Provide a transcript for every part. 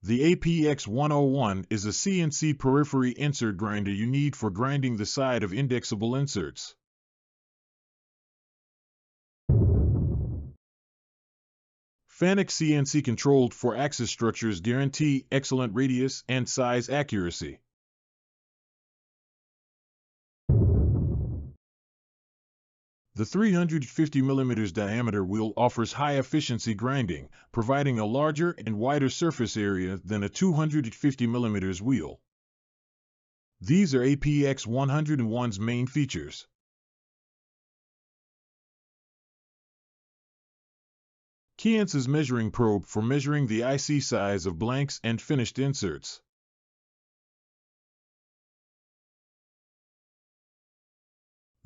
The APX-101 is a CNC periphery insert grinder you need for grinding the side of indexable inserts. FANUC CNC controlled 4-axis structures guarantee excellent radius and size accuracy. The 350 mm diameter wheel offers high-efficiency grinding, providing a larger and wider surface area than a 250 mm wheel. These are APX-101's main features. Keyence measuring probe for measuring the IC size of blanks and finished inserts.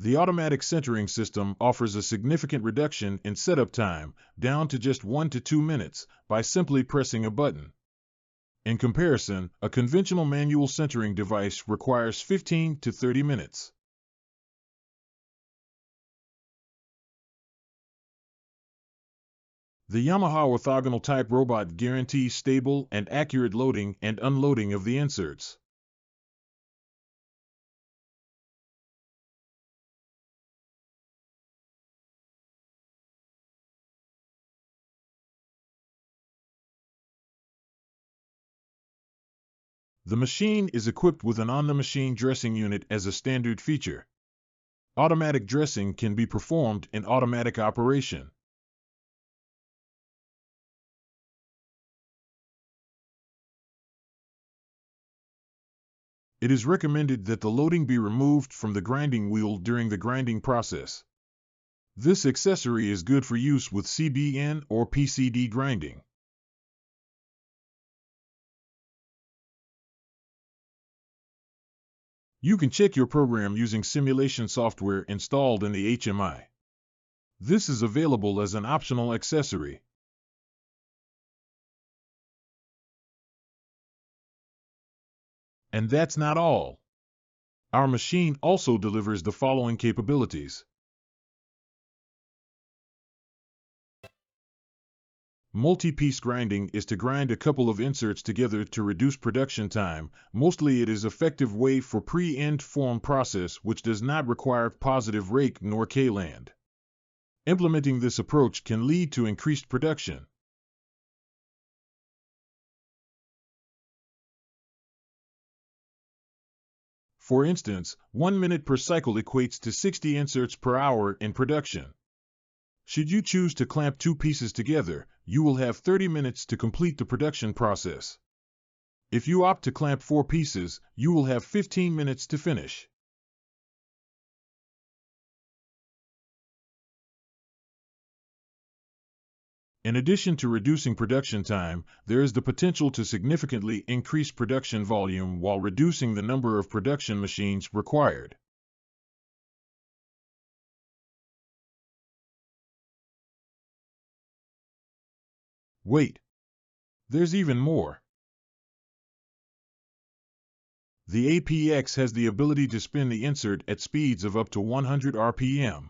The automatic centering system offers a significant reduction in setup time, down to just 1 to 2 minutes, by simply pressing a button. In comparison, a conventional manual centering device requires 15 to 30 minutes. The Yamaha orthogonal type robot guarantees stable and accurate loading and unloading of the inserts. The machine is equipped with an on-the-machine dressing unit as a standard feature. Automatic dressing can be performed in automatic operation. It is recommended that the loading be removed from the grinding wheel during the grinding process. This accessory is good for use with CBN or PCD grinding. You can check your program using simulation software installed in the HMI. This is available as an optional accessory. And that's not all. Our machine also delivers the following capabilities. Multi-piece grinding is to grind a couple of inserts together to reduce production time. Mostly it is an effective way for pre-end form process which does not require positive rake nor K-land. Implementing this approach can lead to increased production. For instance, 1 minute per cycle equates to 60 inserts per hour in production. Should you choose to clamp 2 pieces together, you will have 30 minutes to complete the production process. If you opt to clamp 4 pieces, you will have 15 minutes to finish. In addition to reducing production time, there is the potential to significantly increase production volume while reducing the number of production machines required. Wait, there's even more. The APX has the ability to spin the insert at speeds of up to 100 RPM.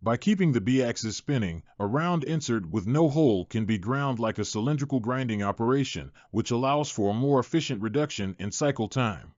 By keeping the B-axis spinning, a round insert with no hole can be ground like a cylindrical grinding operation, which allows for a more efficient reduction in cycle time.